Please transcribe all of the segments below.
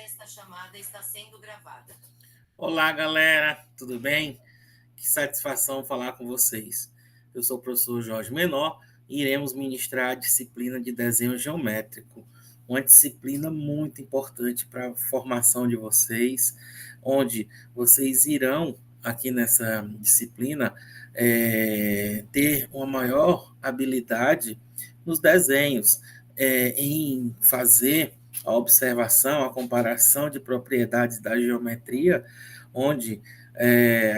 Esta chamada está sendo gravada. Olá, galera, tudo bem? Que satisfação falar com vocês. Eu sou o professor Jorge Menor e iremos ministrar a disciplina de desenho geométrico, uma disciplina muito importante para a formação de vocês, onde vocês irão, aqui nessa disciplina, ter uma maior habilidade nos desenhos, em fazer a observação, a comparação de propriedades da geometria, onde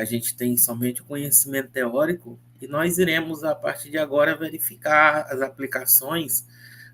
a gente tem somente o conhecimento teórico e nós iremos, a partir de agora, verificar as aplicações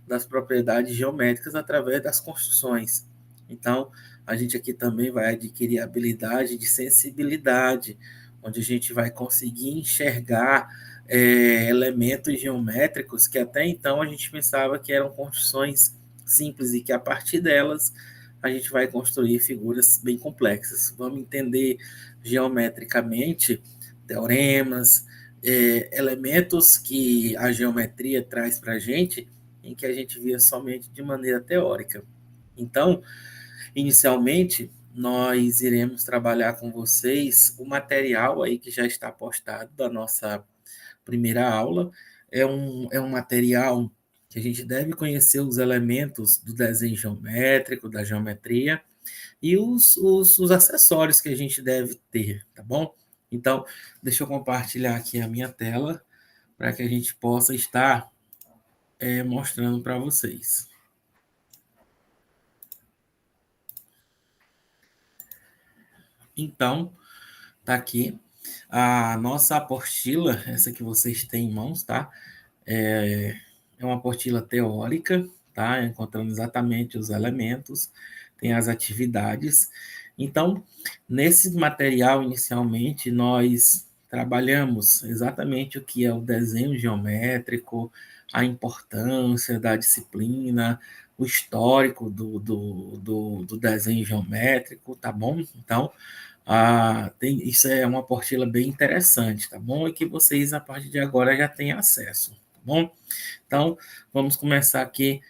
das propriedades geométricas através das construções. Então, a gente aqui também vai adquirir a habilidade de sensibilidade, onde a gente vai conseguir enxergar elementos geométricos que até então a gente pensava que eram construções simples e que a partir delas a gente vai construir figuras bem complexas. Vamos entender geometricamente teoremas, elementos que a geometria traz para a gente, em que a gente via somente de maneira teórica. Então, inicialmente, nós iremos trabalhar com vocês o material aí que já está postado da nossa primeira aula. É um material que a gente deve conhecer os elementos do desenho geométrico, da geometria, e os acessórios que a gente deve ter, tá bom? Então, deixa eu compartilhar aqui a minha tela para que a gente possa estar mostrando para vocês. Então, tá aqui a nossa apostila, essa que vocês têm em mãos, tá? É uma apostila teórica, tá? Encontrando exatamente os elementos, tem as atividades. Então, nesse material, inicialmente, nós trabalhamos exatamente o que é o desenho geométrico, a importância da disciplina, o histórico do desenho geométrico, tá bom? Então, isso é uma apostila bem interessante, tá bom? E que vocês, a partir de agora, já têm acesso, tá bom? Então, vamos começar aqui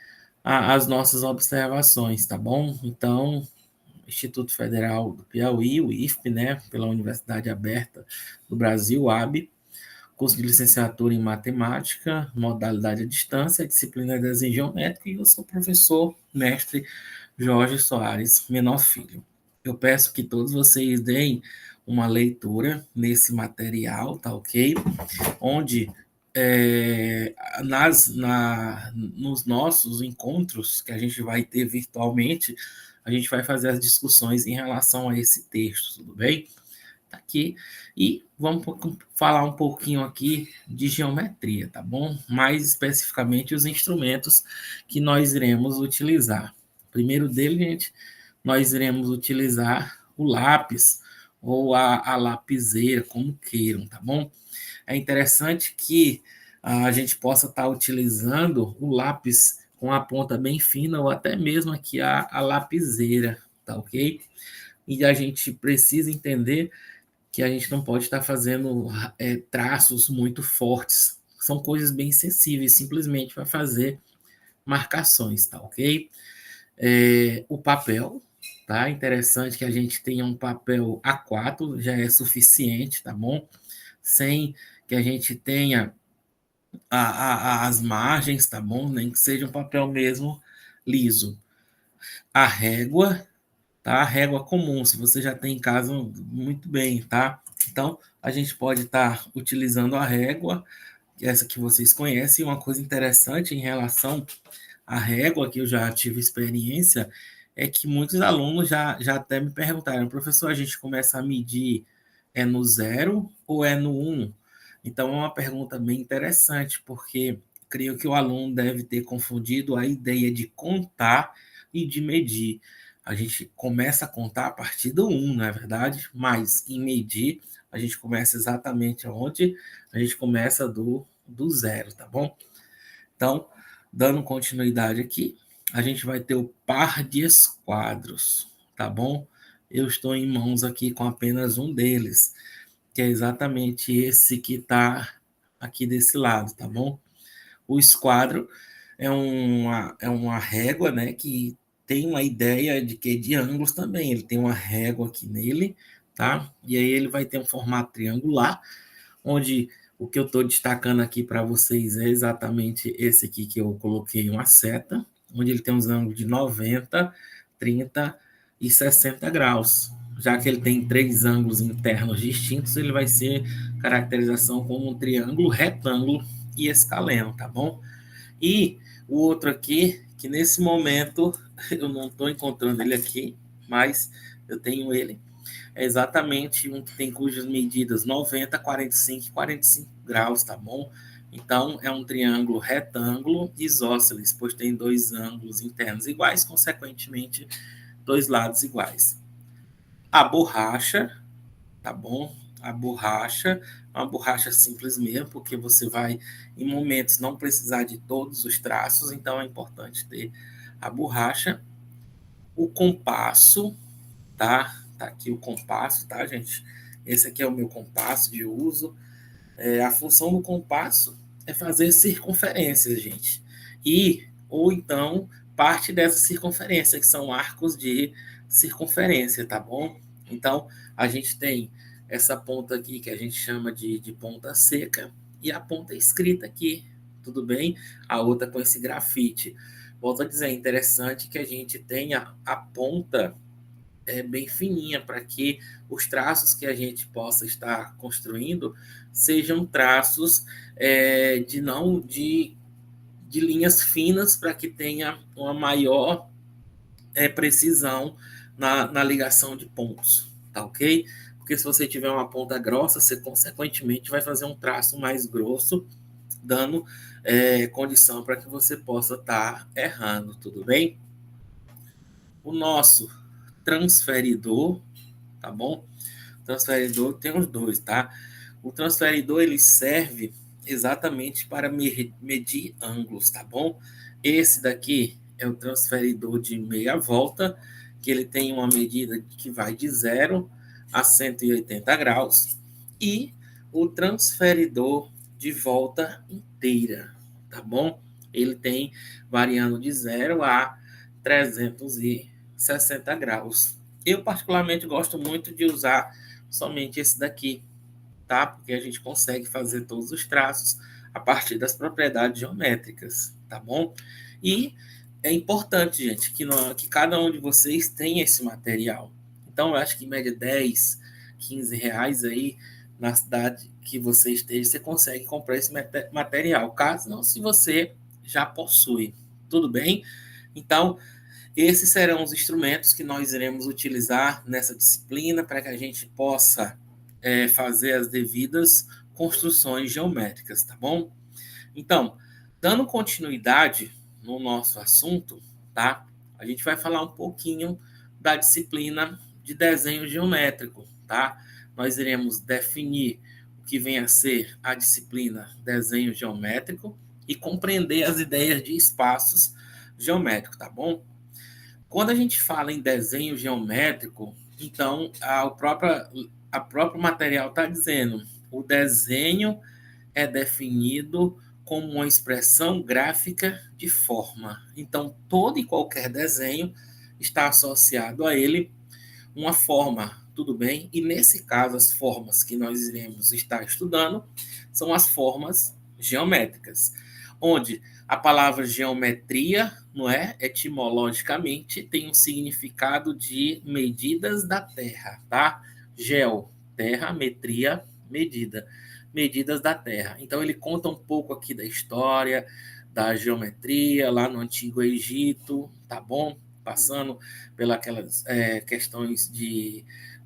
as nossas observações, tá bom? Então, Instituto Federal do Piauí, o IFP, né, pela Universidade Aberta do Brasil, AB, curso de licenciatura em matemática, modalidade à distância, disciplina de desenho geométrico, e eu sou professor, mestre Jorge Soares Menor Filho. Eu peço que todos vocês deem uma leitura nesse material, tá ok? Onde nos nossos encontros que a gente vai ter virtualmente, a gente vai fazer as discussões em relação a esse texto, tudo bem? Tá aqui. E vamos falar um pouquinho aqui de geometria, tá bom? Mais especificamente os instrumentos que nós iremos utilizar. Primeiro dele, gente, nós iremos utilizar o lápis ou a lapiseira, como queiram, tá bom? É interessante que a gente possa estar utilizando o lápis com a ponta bem fina ou até mesmo aqui a lapiseira, tá ok? E a gente precisa entender que a gente não pode estar fazendo traços muito fortes. São coisas bem sensíveis, simplesmente para fazer marcações, tá ok? O papel, tá? Interessante que a gente tenha um papel A4, já é suficiente, tá bom? Sem que a gente tenha as margens, tá bom? Nem que seja um papel mesmo liso. A régua, tá? A régua comum, se você já tem em casa, muito bem, tá? Então, a gente pode estar utilizando a régua, essa que vocês conhecem. Uma coisa interessante em relação à régua, que eu já tive experiência, é que muitos alunos já até me perguntaram, professor, a gente começa a medir no 0 ou é no 1? Então, é uma pergunta bem interessante, porque creio que o aluno deve ter confundido a ideia de contar e de medir. A gente começa a contar a partir do 1, não é verdade? Mas em medir, a gente começa exatamente onde? A gente começa do 0, tá bom? Então, dando continuidade aqui, a gente vai ter o par de esquadros, tá bom? Eu estou em mãos aqui com apenas um deles, que é exatamente esse que está aqui desse lado, tá bom? O esquadro é uma régua, né, que tem uma ideia de que de ângulos também. Ele tem uma régua aqui nele, tá? E aí ele vai ter um formato triangular, onde o que eu estou destacando aqui para vocês é exatamente esse aqui que eu coloquei uma seta, onde ele tem uns ângulos de 90, 30 e 60 graus. Já que ele tem 3 ângulos internos distintos, ele vai ser caracterização como um triângulo, retângulo e escaleno, tá bom? E o outro aqui, que nesse momento eu não estou encontrando ele aqui, mas eu tenho ele, é exatamente um que tem cujas medidas 90, 45 e 45 graus, tá bom? Então, é um triângulo retângulo isósceles, pois tem 2 ângulos internos iguais, consequentemente, 2 lados iguais. A borracha, tá bom? A borracha, uma borracha simples mesmo, porque você vai, em momentos, não precisar de todos os traços, então é importante ter a borracha. O compasso, tá? Tá aqui o compasso, tá, gente? Esse aqui é o meu compasso de uso. A função do compasso é fazer circunferências, gente. Ou então, parte dessa circunferência, que são arcos de circunferência, tá bom? Então, a gente tem essa ponta aqui que a gente chama de ponta seca e a ponta escrita aqui, tudo bem? A outra com esse grafite. Volto a dizer, é interessante que a gente tenha a ponta bem fininha para que os traços que a gente possa estar construindo sejam traços de não de linhas finas para que tenha uma maior precisão na ligação de pontos, tá ok? Porque se você tiver uma ponta grossa, você consequentemente vai fazer um traço mais grosso, dando condição para que você possa estar errando, tudo bem? O nosso transferidor, tá bom? O transferidor tem os dois, tá? O transferidor ele serve exatamente para medir ângulos, tá bom? Esse daqui é o transferidor de meia volta, que ele tem uma medida que vai de 0 a 180 graus, e o transferidor de volta inteira, tá bom? Ele tem variando de 0 a 360 graus. Eu, particularmente, gosto muito de usar somente esse daqui, tá? Porque a gente consegue fazer todos os traços a partir das propriedades geométricas, tá bom? E é importante, gente, que cada um de vocês tenha esse material. Então, eu acho que em média 10, 15 reais aí na cidade que você esteja, você consegue comprar esse material. Caso não, se você já possui, tudo bem? Então, esses serão os instrumentos que nós iremos utilizar nessa disciplina para que a gente possa fazer as devidas construções geométricas, tá bom? Então, dando continuidade no nosso assunto, tá? A gente vai falar um pouquinho da disciplina de desenho geométrico, tá? Nós iremos definir o que vem a ser a disciplina desenho geométrico e compreender as ideias de espaços geométricos, tá bom? Quando a gente fala em desenho geométrico, então a próprio material está dizendo o desenho é definido como uma expressão gráfica de forma. Então, todo e qualquer desenho está associado a ele uma forma, tudo bem? E nesse caso, as formas que nós iremos estar estudando são as formas geométricas, onde a palavra geometria, não é, etimologicamente tem um significado de medidas da Terra, tá? Geo, terra, metria, medida, medidas da Terra. Então ele conta um pouco aqui da história da geometria lá no Antigo Egito, tá bom? Passando pelas questões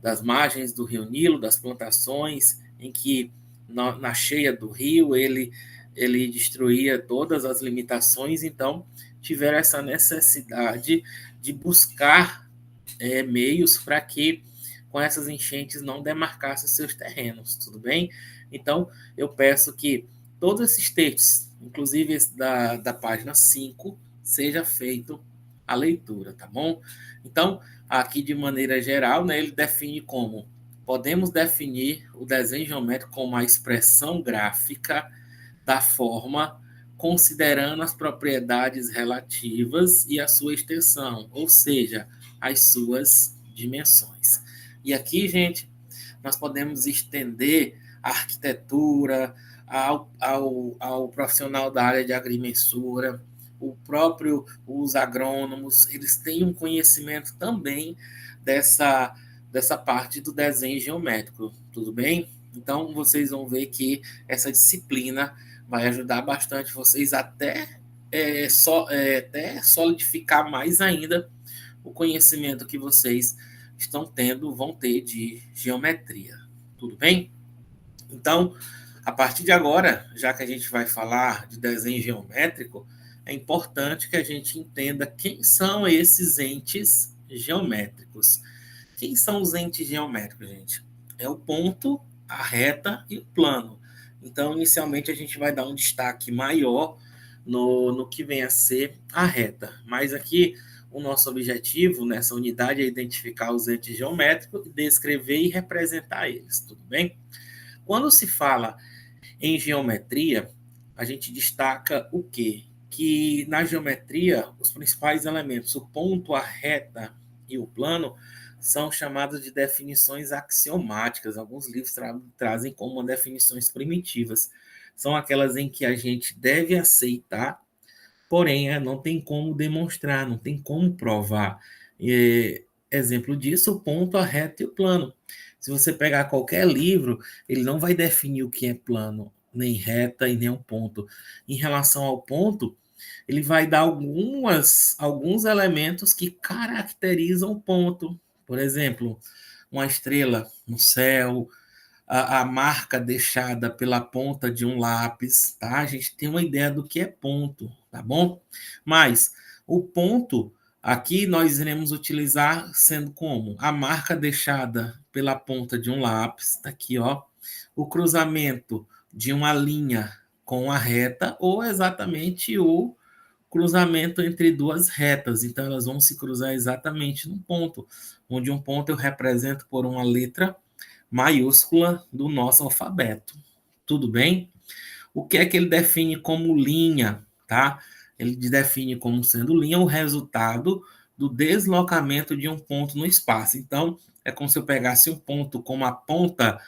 das margens do Rio Nilo, das plantações, em que na cheia do rio ele destruía todas as limitações, então tiveram essa necessidade de buscar meios para que com essas enchentes não demarcassem seus terrenos, tudo bem? Então, eu peço que todos esses textos, inclusive esse da página 5, seja feito a leitura, tá bom? Então, aqui de maneira geral, né, ele define como podemos definir o desenho geométrico como a expressão gráfica da forma considerando as propriedades relativas e a sua extensão, ou seja, as suas dimensões. E aqui, gente, nós podemos estender a arquitetura ao profissional da área de agrimensura, os agrônomos, eles têm um conhecimento também dessa parte do desenho geométrico, tudo bem? Então, vocês vão ver que essa disciplina vai ajudar bastante vocês até solidificar mais ainda o conhecimento que vocês vão ter de geometria. Tudo bem? Então, a partir de agora, já que a gente vai falar de desenho geométrico, é importante que a gente entenda quem são esses entes geométricos. Quem são os entes geométricos, gente? É o ponto, a reta e o plano. Então, inicialmente, a gente vai dar um destaque maior no que vem a ser a reta. Mas aqui, o nosso objetivo nessa unidade é identificar os entes geométricos, descrever e representar eles, tudo bem? Quando se fala em geometria, a gente destaca o quê? Que na geometria, os principais elementos, o ponto, a reta e o plano, são chamados de definições axiomáticas. Alguns livros trazem como definições primitivas. São aquelas em que a gente deve aceitar, porém não tem como demonstrar, não tem como provar. Exemplo disso, o ponto, a reta e o plano. Se você pegar qualquer livro, ele não vai definir o que é plano, nem reta e nem um ponto. Em relação ao ponto, ele vai dar alguns elementos que caracterizam o ponto. Por exemplo, uma estrela no céu, a marca deixada pela ponta de um lápis, tá? A gente tem uma ideia do que é ponto, tá bom? Mas o ponto aqui nós iremos utilizar sendo como? A marca deixada pela ponta de um lápis, tá aqui, ó. O cruzamento de uma linha com a reta ou exatamente o cruzamento entre duas retas. Então, elas vão se cruzar exatamente num ponto, onde um ponto eu represento por uma letra maiúscula do nosso alfabeto. Tudo bem? O que é que ele define como linha, tá? Ele define como sendo linha o resultado do deslocamento de um ponto no espaço. Então, é como se eu pegasse um ponto como a ponta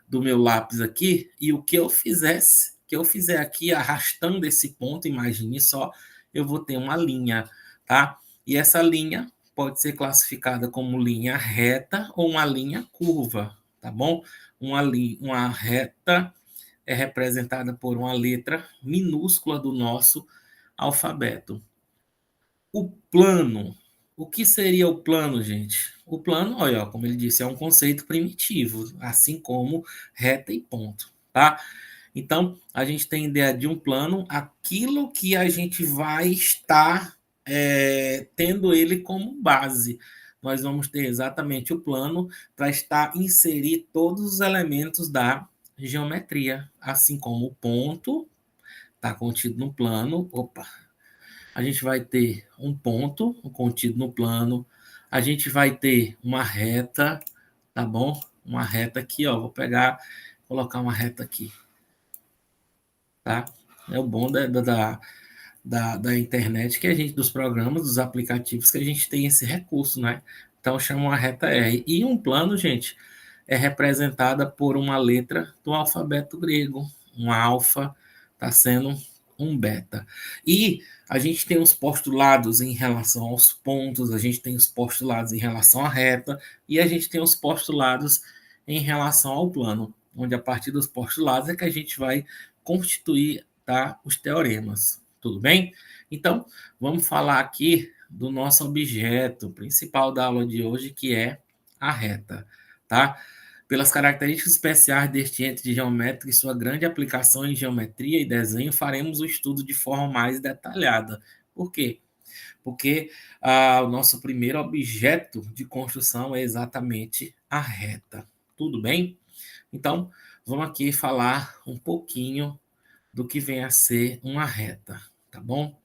do meu lápis aqui e o que eu fizer aqui arrastando esse ponto, imagine só, eu vou ter uma linha, tá? E essa linha pode ser classificada como linha reta ou uma linha curva, tá bom? Uma reta é representada por uma letra minúscula do nosso alfabeto. O plano. O que seria o plano, gente? O plano, olha, como ele disse, é um conceito primitivo, assim como reta e ponto, tá? Então, a gente tem ideia de um plano, aquilo que a gente vai estar tendo ele como base. Nós vamos ter exatamente o plano para inserir todos os elementos da geometria, assim como o ponto está contido no plano. Opa! A gente vai ter um ponto contido no plano, a gente vai ter uma reta, tá bom? Uma reta aqui, ó. Vou colocar uma reta aqui, tá? É o bom da internet que a gente, dos programas, dos aplicativos, que a gente tem esse recurso, né? Então, chama uma reta R. E um plano, gente, é representada por uma letra do alfabeto grego. Um alfa está sendo um beta. E a gente tem os postulados em relação aos pontos, a gente tem os postulados em relação à reta, e a gente tem os postulados em relação ao plano, onde a partir dos postulados é que a gente vai constituir, tá, os teoremas. Tudo bem? Então, vamos falar aqui do nosso objeto principal da aula de hoje, que é a reta, tá? Pelas características especiais deste ente geométrico e sua grande aplicação em geometria e desenho, faremos o estudo de forma mais detalhada. Por quê? Porque o nosso primeiro objeto de construção é exatamente a reta. Tudo bem? Então, vamos aqui falar um pouquinho do que vem a ser uma reta, tá bom?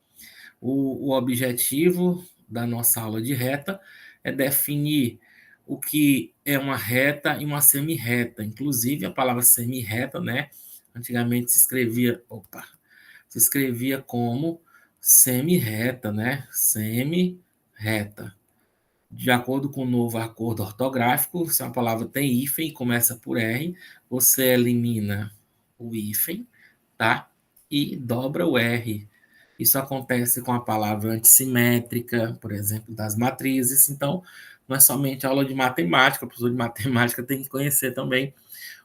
O objetivo da nossa aula de reta é definir o que é uma reta e uma semi-reta. Inclusive, a palavra semi-reta, né? Antigamente se escrevia, se escrevia como semi-reta, né? Semi-reta. De acordo com o novo acordo ortográfico, se uma palavra tem hífen e começa por R, você elimina o hífen, tá? E dobra o R. Isso acontece com a palavra antissimétrica, por exemplo, das matrizes. Então, não é somente aula de matemática, o professor de matemática tem que conhecer também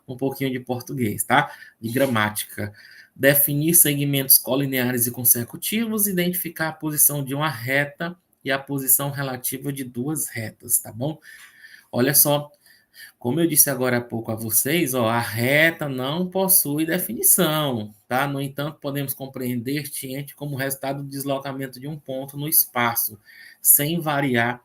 um pouquinho de português, tá? De gramática. Definir segmentos colineares e consecutivos, identificar a posição de uma reta e a posição relativa de duas retas, tá bom? Olha só, como eu disse agora há pouco a vocês, ó, a reta não possui definição, tá? No entanto, podemos compreender este ente como resultado do deslocamento de um ponto no espaço, sem variar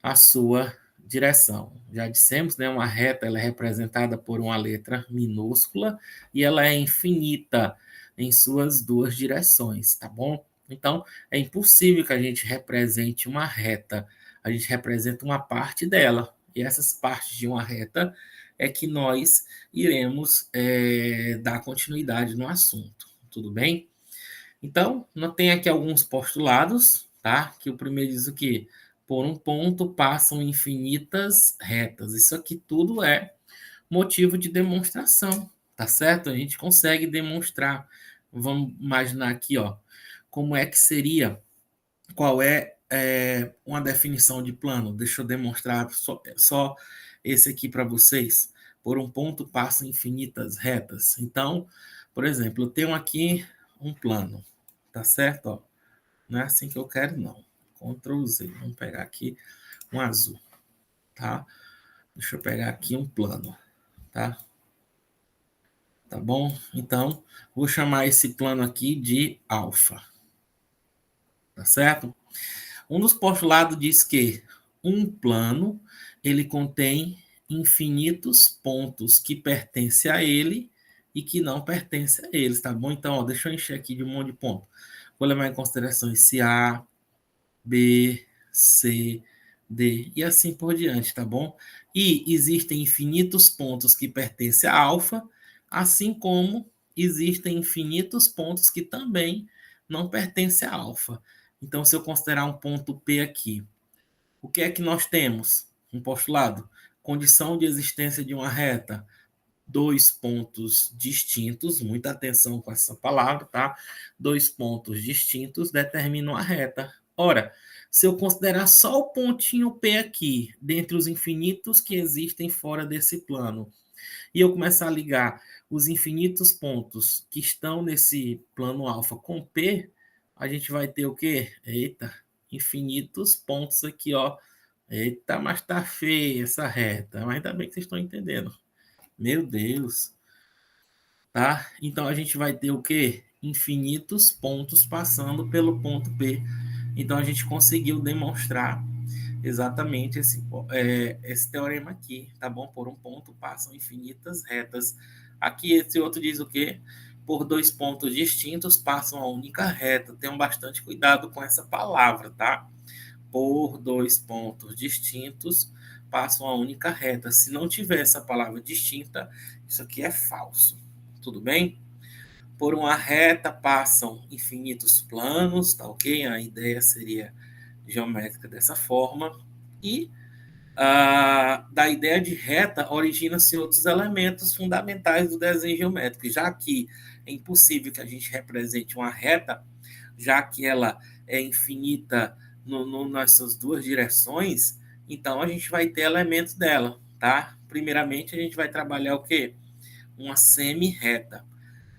a sua direção. Já dissemos, né, uma reta ela é representada por uma letra minúscula e ela é infinita em suas duas direções, tá bom? Então, é impossível que a gente represente uma reta, a gente representa uma parte dela, e essas partes de uma reta é que nós iremos dar continuidade no assunto, tudo bem? Então, não tem aqui alguns postulados, tá? Que o primeiro diz o quê? Por um ponto passam infinitas retas. Isso aqui tudo é motivo de demonstração, tá certo? A gente consegue demonstrar. Vamos imaginar aqui, ó, como é que seria, qual é uma definição de plano. Deixa eu demonstrar só esse aqui para vocês. Por um ponto passam infinitas retas. Então, por exemplo, eu tenho aqui um plano, tá certo? Ó, não é assim que eu quero, não. Ctrl Z. Vamos pegar aqui um azul, tá? Deixa eu pegar aqui um plano, tá? Tá bom? Então, vou chamar esse plano aqui de alfa, tá certo? Um dos postulados diz que um plano, ele contém infinitos pontos que pertencem a ele e que não pertencem a eles, tá bom? Então, ó, deixa eu encher aqui de um monte de ponto. Vou levar em consideração esse A, B, C, D e assim por diante, tá bom? E existem infinitos pontos que pertencem a alfa, assim como existem infinitos pontos que também não pertencem a alfa. Então, se eu considerar um ponto P aqui, o que é que nós temos? Um postulado. Condição de existência de uma reta. Dois pontos distintos, muita atenção com essa palavra, tá? Dois pontos distintos determinam a reta. Ora, se eu considerar só o pontinho P aqui, dentre os infinitos que existem fora desse plano, e eu começar a ligar os infinitos pontos que estão nesse plano alfa com P, a gente vai ter o quê? Eita, infinitos pontos aqui, ó. Eita, mas tá feia essa reta. Mas ainda bem que vocês estão entendendo. Meu Deus. Tá? Então a gente vai ter o quê? Infinitos pontos passando pelo ponto P. Então a gente conseguiu demonstrar exatamente esse teorema aqui, tá bom? Por um ponto passam infinitas retas. Aqui esse outro diz o quê? Por dois pontos distintos passam a única reta. Tenham bastante cuidado com essa palavra, tá? Por dois pontos distintos passam a única reta. Se não tiver essa palavra distinta, isso aqui é falso. Tudo bem? Por uma reta passam infinitos planos, tá ok? A ideia seria geométrica dessa forma. E da ideia de reta origina-se outros elementos fundamentais do desenho geométrico, já que é impossível que a gente represente uma reta, já que ela é infinita nessas duas direções, então a gente vai ter elementos dela, tá? Primeiramente, a gente vai trabalhar o quê? Uma semi-reta.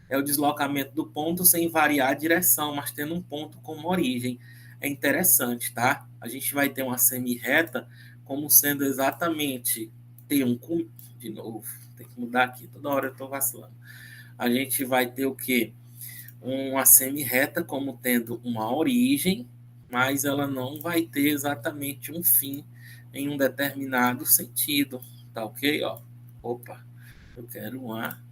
É o deslocamento do ponto sem variar a direção, mas tendo um ponto como origem. É interessante, tá? A gente vai ter uma semi-reta como sendo exatamente tem um de novo, tem que mudar aqui, toda hora eu estou vacilando. A gente vai ter o quê? Uma semi-reta como tendo uma origem, mas ela não vai ter exatamente um fim em um determinado sentido, tá ok? Ó, opa, eu quero uma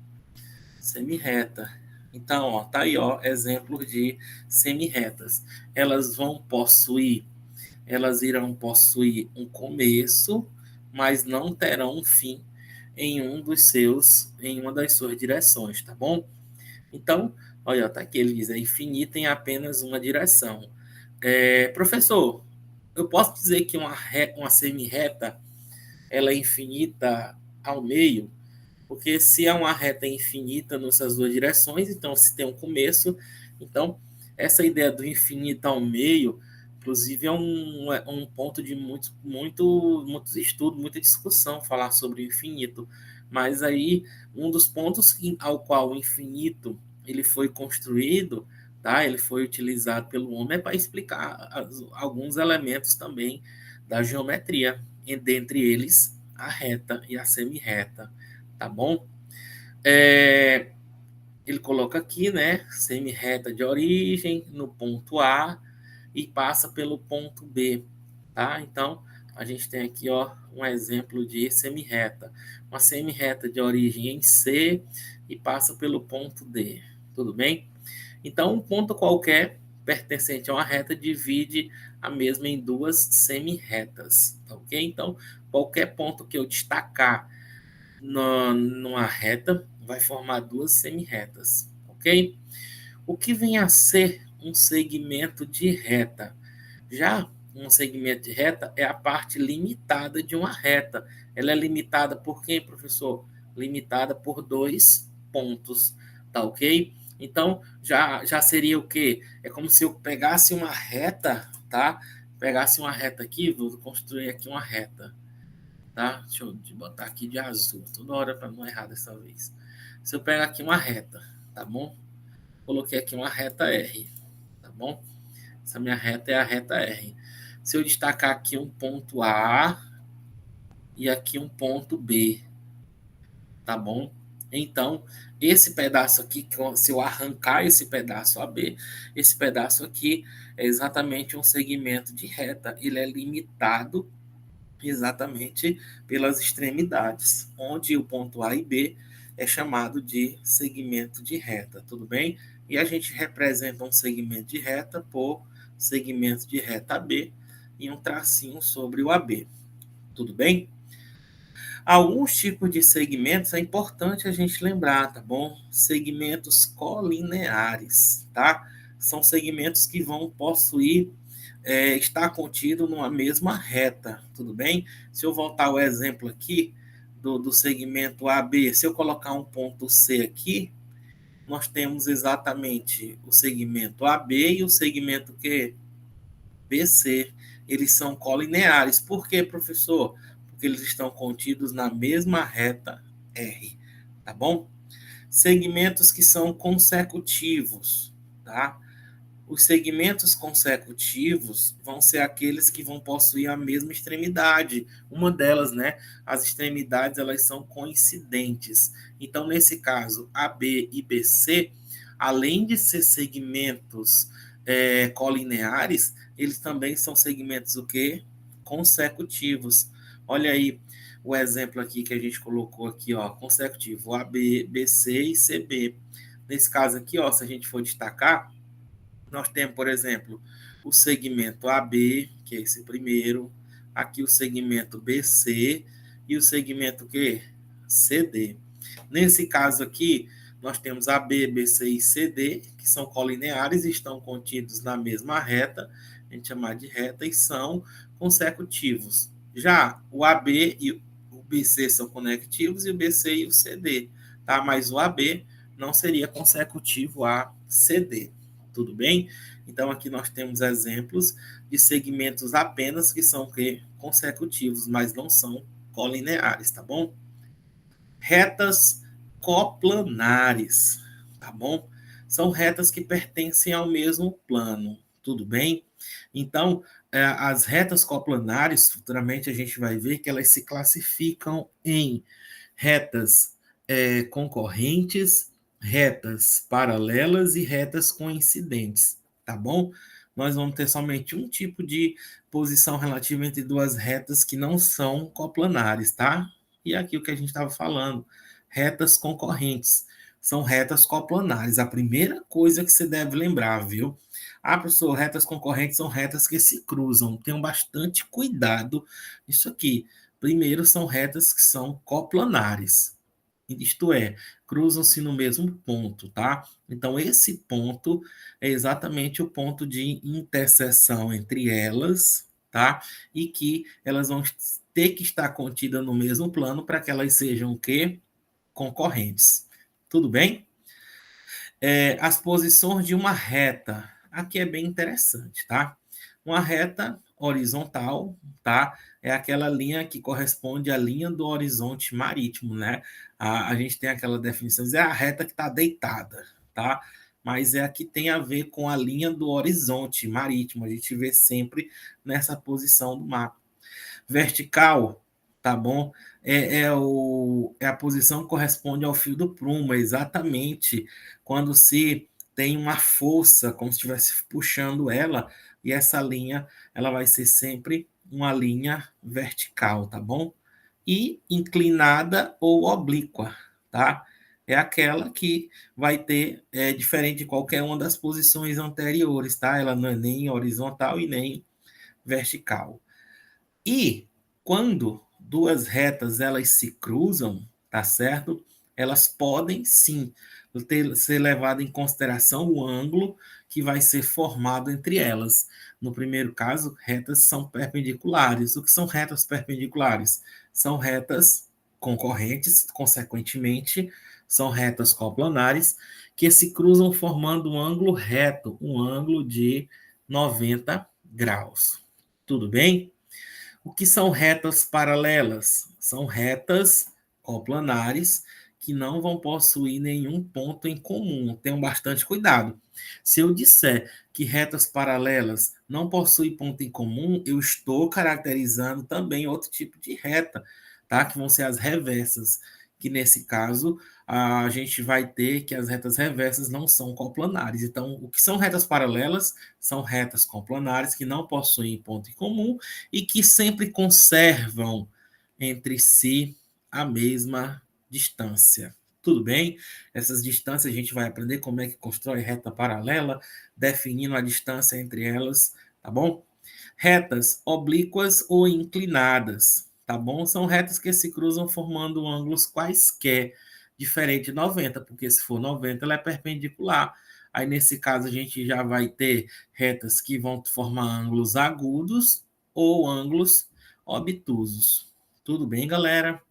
semi-reta. Então, ó, tá aí, ó, exemplo de semi-retas. Elas irão possuir um começo, mas não terão um fim em uma das suas direções, tá bom? Então, Olha, tá aqui, ele diz, é infinita em apenas uma direção. Professor, eu posso dizer que uma semi-reta, ela é infinita ao meio? Porque se é uma reta infinita nessas duas direções, então se tem um começo, então essa ideia do infinito ao meio, inclusive é um ponto de muitos estudos, muita discussão falar sobre o infinito. Mas aí um dos pontos ao qual o infinito ele foi construído, tá? Ele foi utilizado pelo homem é para explicar alguns elementos também da geometria, dentre eles a reta e a semi-reta, tá bom? É, ele coloca aqui, né, semi-reta de origem no ponto A e passa pelo ponto B, tá? Então, a gente tem aqui, ó, um exemplo de semi-reta. Uma semi-reta de origem em C e passa pelo ponto D, tudo bem? Então, um ponto qualquer pertencente a uma reta divide a mesma em duas semi-retas, tá ok? Então, qualquer ponto que eu destacar numa reta vai formar duas semi-retas, ok? O que vem a ser um segmento de reta? Já um segmento de reta é a parte limitada de uma reta. Ela é limitada por quem, professor? Limitada por dois pontos, tá ok? Então, já seria o quê? É como se eu pegasse uma reta, tá? Pegasse uma reta aqui, vou construir aqui uma reta, tá? Deixa eu botar aqui de azul, toda hora para não errar dessa vez. Se eu pegar aqui uma reta, tá bom? Coloquei aqui uma reta R, tá bom? Essa minha reta é a reta R. Se eu destacar aqui um ponto A e aqui um ponto B, tá bom? Então, esse pedaço aqui, se eu arrancar esse pedaço AB, esse pedaço aqui é exatamente um segmento de reta. Ele é limitado exatamente pelas extremidades, onde o ponto A e B é chamado de segmento de reta, tudo bem? E a gente representa um segmento de reta por segmento de reta B e um tracinho sobre o AB, tudo bem? Alguns tipos de segmentos é importante a gente lembrar, tá bom? Segmentos colineares, tá? São segmentos que vão possuir está contido numa mesma reta, tudo bem? Se eu voltar ao exemplo aqui do segmento AB, se eu colocar um ponto C aqui, nós temos exatamente o segmento AB e o segmento que BC. Eles são colineares. Por quê, professor? Porque eles estão contidos na mesma reta R, tá bom? Segmentos que são consecutivos, tá? Os segmentos consecutivos vão ser aqueles que vão possuir a mesma extremidade. Uma delas, né? As extremidades, elas são coincidentes. Então, nesse caso, AB e BC, além de ser segmentos colineares, eles também são segmentos o quê? Consecutivos. Olha aí o exemplo aqui que a gente colocou aqui, ó, consecutivo, AB, BC e CB. Nesse caso aqui, ó, se a gente for destacar, nós temos, por exemplo, o segmento AB, que é esse primeiro, aqui o segmento BC e o segmento que? CD. Nesse caso aqui, nós temos AB, BC e CD, que são colineares e estão contidos na mesma reta, a gente chama de reta, e são consecutivos. Já o AB e o BC são conectivos e o BC e o CD, tá? Mas o AB não seria consecutivo a CD. Tudo bem? Então, aqui nós temos exemplos de segmentos apenas que são consecutivos, mas não são colineares, tá bom? Retas coplanares, tá bom? São retas que pertencem ao mesmo plano, tudo bem? Então, as retas coplanares, futuramente a gente vai ver que elas se classificam em retas concorrentes, retas paralelas e retas coincidentes, tá bom? Nós vamos ter somente um tipo de posição relativa entre duas retas que não são coplanares, tá? E aqui o que a gente estava falando, retas concorrentes, são retas coplanares. A primeira coisa que você deve lembrar, viu? Ah, professor, retas concorrentes são retas que se cruzam. Tenham bastante cuidado nisso aqui. Primeiro, são retas que são coplanares. isto é, cruzam-se no mesmo ponto, tá? Então, esse ponto é exatamente o ponto de interseção entre elas, tá? E que elas vão ter que estar contidas no mesmo plano para que elas sejam o quê? Concorrentes. Tudo bem? As posições de uma reta. Aqui é bem interessante, tá? Uma reta horizontal, tá? É aquela linha que corresponde à linha do horizonte marítimo, né? A gente tem aquela definição, é a reta que está deitada, tá? Mas é a que tem a ver com a linha do horizonte marítimo. A gente vê sempre nessa posição do mapa. Vertical, tá bom? É a posição que corresponde ao fio do prumo, exatamente quando se tem uma força, como se estivesse puxando ela, e essa linha ela vai ser sempre uma linha vertical, tá bom? E inclinada ou oblíqua, tá? É aquela que vai ter, diferente de qualquer uma das posições anteriores, tá? Ela não é nem horizontal e nem vertical. E quando duas retas elas se cruzam, tá certo? Elas podem sim ser levado em consideração o ângulo que vai ser formado entre elas. No primeiro caso, retas são perpendiculares. O que são retas perpendiculares? São retas concorrentes, consequentemente, são retas coplanares que se cruzam formando um ângulo reto, um ângulo de 90 graus. Tudo bem? O que são retas paralelas? São retas coplanares que não vão possuir nenhum ponto em comum. Tenham bastante cuidado. Se eu disser que retas paralelas não possuem ponto em comum, eu estou caracterizando também outro tipo de reta, tá? Que vão ser as reversas, que nesse caso a gente vai ter que as retas reversas não são coplanares. Então, o que são retas paralelas? São retas coplanares que não possuem ponto em comum e que sempre conservam entre si a mesma distância. Tudo bem? Essas distâncias a gente vai aprender como é que constrói reta paralela, definindo a distância entre elas, tá bom? Retas oblíquas ou inclinadas, tá bom? São retas que se cruzam formando ângulos quaisquer, diferente de 90, porque se for 90 ela é perpendicular. Aí nesse caso a gente já vai ter retas que vão formar ângulos agudos ou ângulos obtusos. Tudo bem, galera?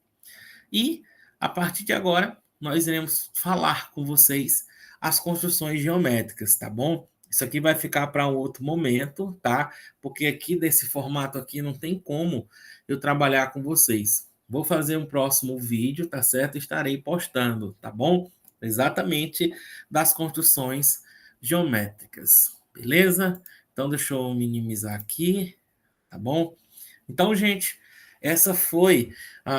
E a partir de agora, nós iremos falar com vocês as construções geométricas, tá bom? Isso aqui vai ficar para um outro momento, tá? Porque aqui desse formato aqui não tem como eu trabalhar com vocês. Vou fazer um próximo vídeo, tá certo? Estarei postando, tá bom? Exatamente das construções geométricas, beleza? Então deixa eu minimizar aqui, tá bom? Então, gente, essa foi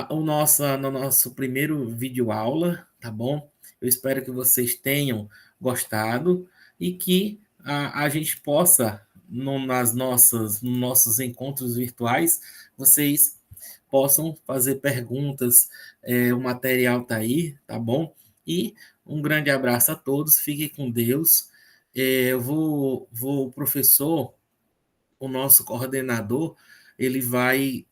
no nosso primeiro vídeo aula, tá bom? Eu espero que vocês tenham gostado e que a gente possa, nos nossos encontros virtuais, vocês possam fazer perguntas, o material está aí, tá bom? E um grande abraço a todos, fiquem com Deus. O professor, o nosso coordenador, ele vai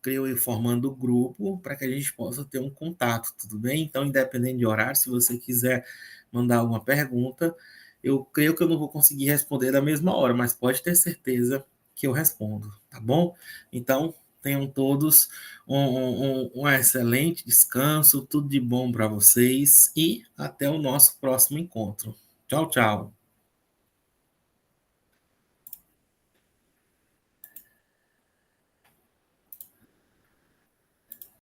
creio eu, formando o grupo para que a gente possa ter um contato, tudo bem? Então, independente de horário, se você quiser mandar alguma pergunta, eu creio que eu não vou conseguir responder da mesma hora, mas pode ter certeza que eu respondo, tá bom? Então, tenham todos um excelente descanso, tudo de bom para vocês e até o nosso próximo encontro. Tchau, tchau.